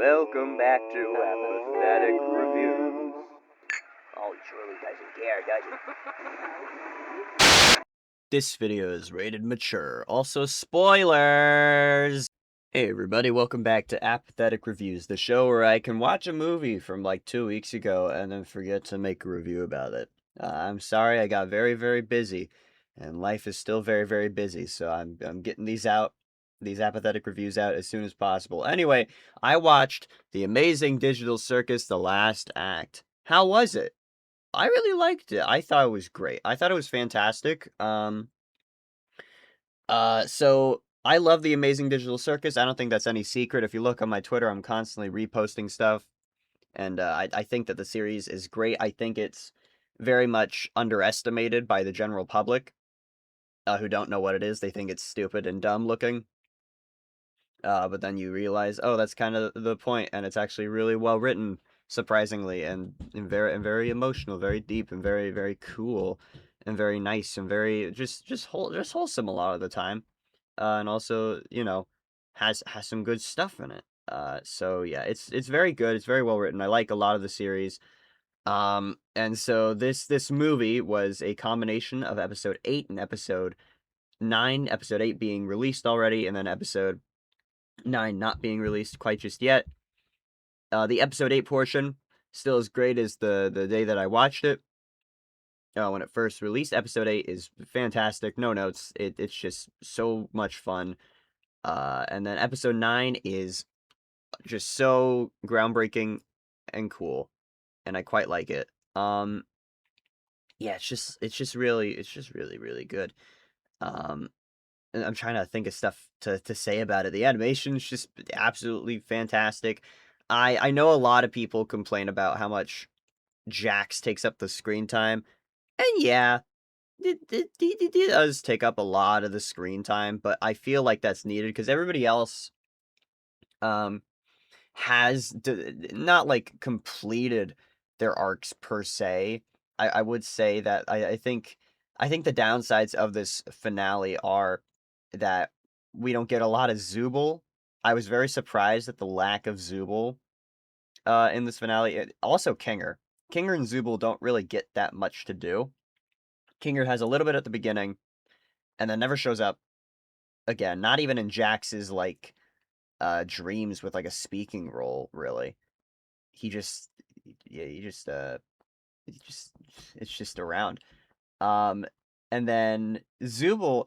Welcome back to Apathetic Reviews. Oh, he surely doesn't care, does he? This video is rated mature. Also, spoilers! Hey everybody, welcome back to Apathetic Reviews, the show where I can watch a movie from like 2 weeks ago and then forget to make a review about it. I'm sorry, I got very, very busy, and life is still very, very busy, so I'm getting these Apathetic Reviews out as soon as possible. Anyway, I watched The Amazing Digital Circus, The Last Act. How was it? I really liked it. I thought it was great. I thought it was fantastic. So I love The Amazing Digital Circus. I don't think that's any secret. If you look on my Twitter, I'm constantly reposting stuff, and I think that the series is great. I think it's very much underestimated by the general public, who don't know what it is. They think it's stupid and dumb looking. But then you realize, oh, that's kind of the point, and it's actually really well written, surprisingly, and very emotional, very deep, and very, very cool, and very nice, and very just wholesome a lot of the time. And also, has some good stuff in it. So yeah, it's very good. It's very well written. I like a lot of the series. And so this movie was a combination of episode 8 and episode 9. Episode 8 being released already, and then episode 9 not being released quite just yet. The episode 8 portion still as great as the day that I watched it. When it first released, episode 8 is fantastic. No notes. It's just so much fun. And then episode 9 is just so groundbreaking and cool, and I quite like it. Yeah, it's just really, really good. And I'm trying to think of stuff to say about it. The animation's just absolutely fantastic. I know a lot of people complain about how much Jax takes up the screen time, and yeah, it does take up a lot of the screen time, but I feel like that's needed because everybody else, um, has not like completed their arcs per se. I would say that I think the downsides of this finale are that we don't get a lot of Zubul. I was very surprised at the lack of Zubul in this finale. Also, Kinger. Kinger and Zubul don't really get that much to do. Kinger has a little bit at the beginning, and then never shows up again. Not even in Jax's like dreams with like a speaking role, really. He just yeah, he just it's just around. Um and then Zubul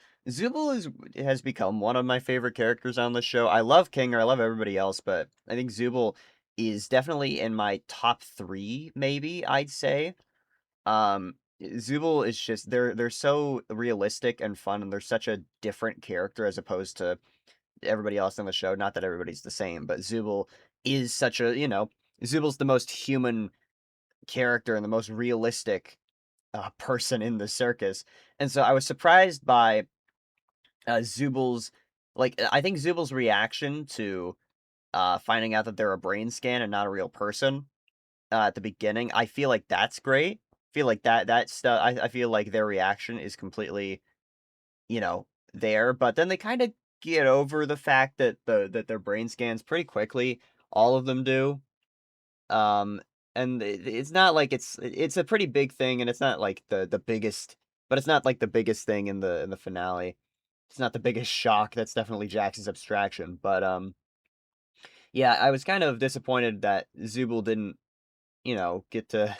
has become one of my favorite characters on the show. I love Kinger, I love everybody else, but I think Zubul is definitely in my top 3, maybe, I'd say. Zubul is just they're so realistic and fun, and they're such a different character as opposed to everybody else on the show. Not that everybody's the same, but Zubul is such a, Zubul's the most human character and the most realistic person in the circus. And so I was surprised by Zubul's, I think Zubul's reaction to finding out that they're a brain scan and not a real person at the beginning. I feel like that's great. I feel like that stuff. I feel like their reaction is completely, there. But then they kind of get over the fact that that their brain scans pretty quickly. All of them do. Um, and it's not like it's a pretty big thing, and it's not like the biggest, but it's not like the biggest thing in the finale. It's not the biggest shock. That's definitely Jax's abstraction. But yeah, I was kind of disappointed that Zubul didn't, get to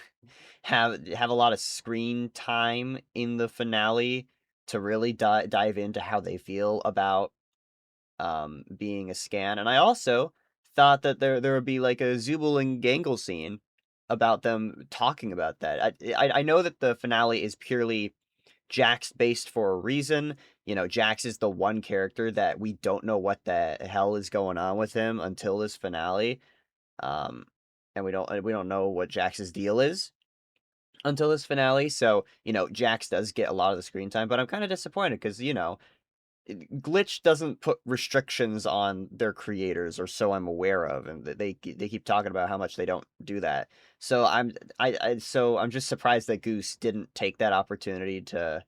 have a lot of screen time in the finale to really dive into how they feel about being a scan. And I also thought that there would be like a Zubul and Gangle scene about them talking about that. I know that the finale is purely Jax based for a reason. Jax is the one character that we don't know what the hell is going on with him until this finale. Um, and we don't know what Jax's deal is until this finale. So, Jax does get a lot of the screen time, but I'm kind of disappointed because, Glitch doesn't put restrictions on their creators, or so I'm aware of, and they keep talking about how much they don't do that. So I'm just surprised that Goose didn't take that opportunity to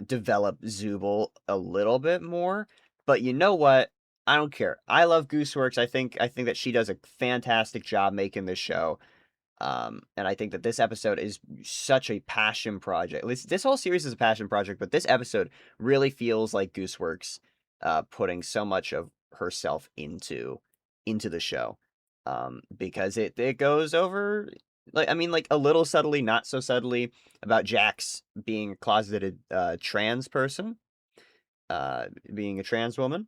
develop Zubul a little bit more. But you know what? I don't care. I love Gooseworks. I think that she does a fantastic job making this show. And I think that this episode is such a passion project. This whole series is a passion project, but this episode really feels like Gooseworks putting so much of herself into the show. Because it goes over, like, I mean, like, a little subtly, not so subtly, about Jax being a closeted trans person, being a trans woman.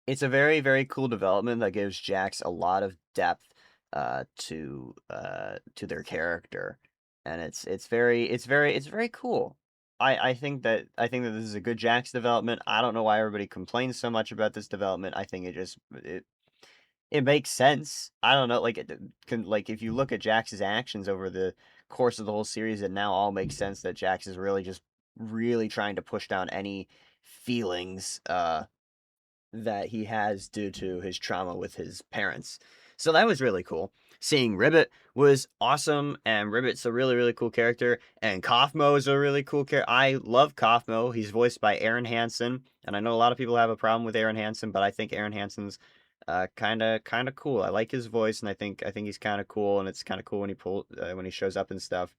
It's a very, very cool development that gives Jax a lot of depth to their character, and it's very cool. I think that this is a good Jax development. I don't know why everybody complains so much about this development. I think it makes sense. I don't know, like, like, if you look at Jax's actions over the course of the whole series, it now all makes sense that Jax is really just really trying to push down any feelings that he has due to his trauma with his parents. So that was really cool. Seeing Ribbit was awesome, and Ribbit's a really, really cool character, and Kaufmo is a really cool character. I love Kaufmo. He's voiced by Aaron Hansen, and I know a lot of people have a problem with Aaron Hansen, but I think Aaron Hansen's kind of cool. I like his voice, and I think he's kind of cool, and it's kind of cool when he shows up and stuff.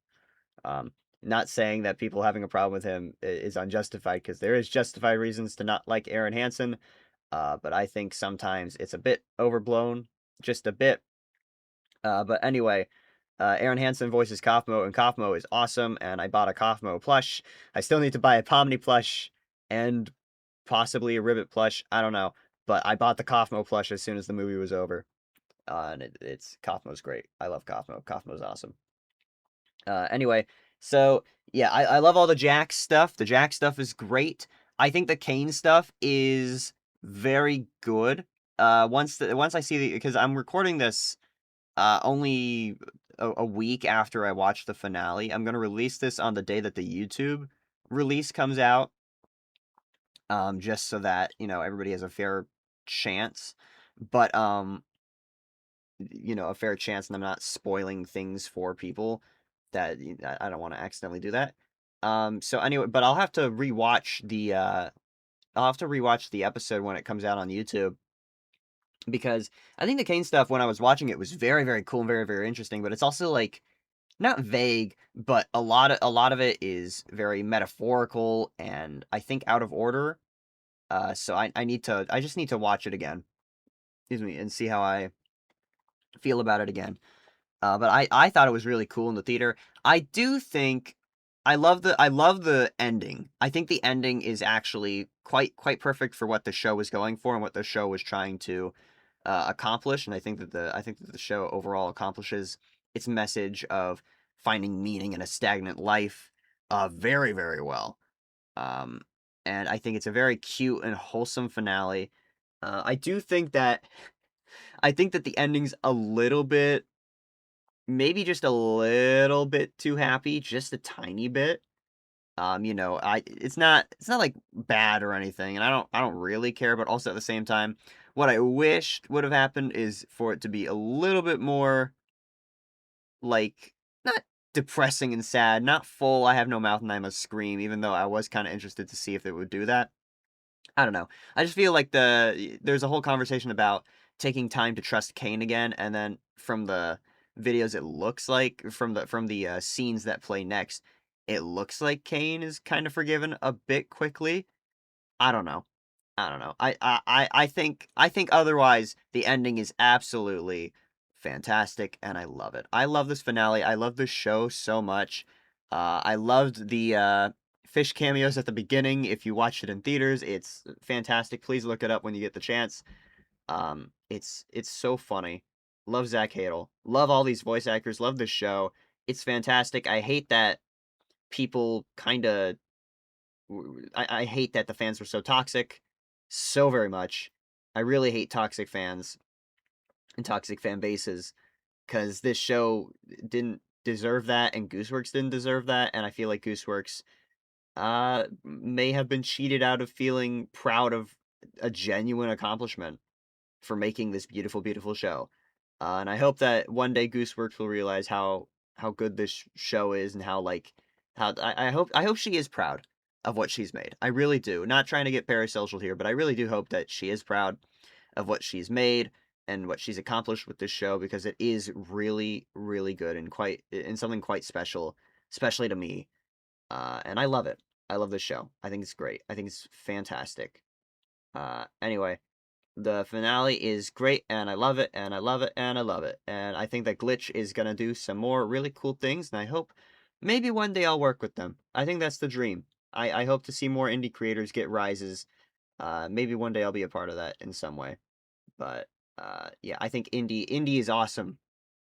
Um, Not saying that people having a problem with him is unjustified, because there is justified reasons to not like Aaron Hansen, but I think sometimes it's a bit overblown, just a bit. But anyway, Aaron Hansen voices Kaufmo, and Kaufmo is awesome, and I bought a Kaufmo plush. I still need to buy a Pomni plush, and possibly a Ribbit plush, I don't know. But I bought the Kaufmo plush as soon as the movie was over. And it's Kaufmo's great. I love Kaufmo. Kaufmo's awesome. Anyway, so yeah, I love all the Jack stuff. The Jack stuff is great. I think the Kane stuff is very good. Once I see the, because I'm recording this only a week after I watch the finale. I'm gonna release this on the day that the YouTube release comes out. Just so that, everybody has a fair chance. But a fair chance, and I'm not spoiling things for people that I don't want to accidentally do that. So anyway, but I'll have to rewatch the episode when it comes out on YouTube, because I think the Kane stuff, when I was watching it, was very, very cool and very, very interesting, but it's also, like, not vague, but a lot of it is very metaphorical and I think out of order. So I just need to watch it again. Excuse me, and see how I feel about it again. But I thought it was really cool in the theater. I do think I love the ending. I think the ending is actually quite perfect for what the show was going for and what the show was trying to accomplish. And I think that the show overall accomplishes its message of finding meaning in a stagnant life very, very well. Um, and I think it's a very cute and wholesome finale. I think that the ending's a little bit, maybe just a little bit too happy, just a tiny bit. It's not like bad or anything, and I don't really care, but also at the same time, what I wished would have happened is for it to be a little bit more, like, not depressing and sad, not full I have no mouth and I must scream, even though I was kind of interested to see if it would do that. I don't know. I just feel like there's a whole conversation about taking time to trust Kane again, and then from the videos, it looks like from the scenes that play next, it looks like Kane is kind of forgiven a bit quickly. I don't know. I don't know. I think otherwise the ending is absolutely fantastic, and I love it. I love this finale. I love this show so much. I loved the fish cameos at the beginning. If you watched it in theaters, it's fantastic. Please look it up when you get the chance. It's so funny. Love Zach Hadel. Love all these voice actors. Love this show. It's fantastic. I hate that people kind of I hate that the fans were so toxic, so very much. I really hate toxic fans and toxic fan bases, because this show didn't deserve that, and Gooseworks didn't deserve that, and I feel like Gooseworks may have been cheated out of feeling proud of a genuine accomplishment for making this beautiful, beautiful show. And I hope that one day Gooseworks will realize how good this show is, and how, like, how I hope she is proud. of what she's made. I really do. Not trying to get parasocial here, but I really do hope that she is proud of what she's made and what she's accomplished with this show because it is really, really good and quite and something quite special, especially to me. And I love it. I love this show. I think it's great. I think it's fantastic. Anyway, the finale is great, and I love it, and I love it, and I love it. And I think that Glitch is gonna do some more really cool things, and I hope maybe one day I'll work with them. I think that's the dream. I hope to see more indie creators get rises. Maybe one day I'll be a part of that in some way. But yeah, I think indie is awesome.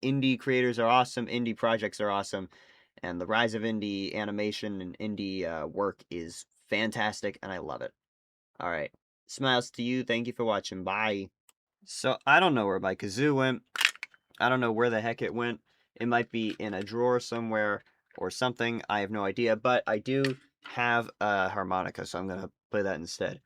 Indie creators are awesome. Indie projects are awesome, and the rise of indie animation and indie work is fantastic, and I love it. All right, smiles to you. Thank you for watching. Bye. So I don't know where my kazoo went. I don't know where the heck it went. It might be in a drawer somewhere or something. I have no idea, but I do have a harmonica, so I'm gonna play that instead.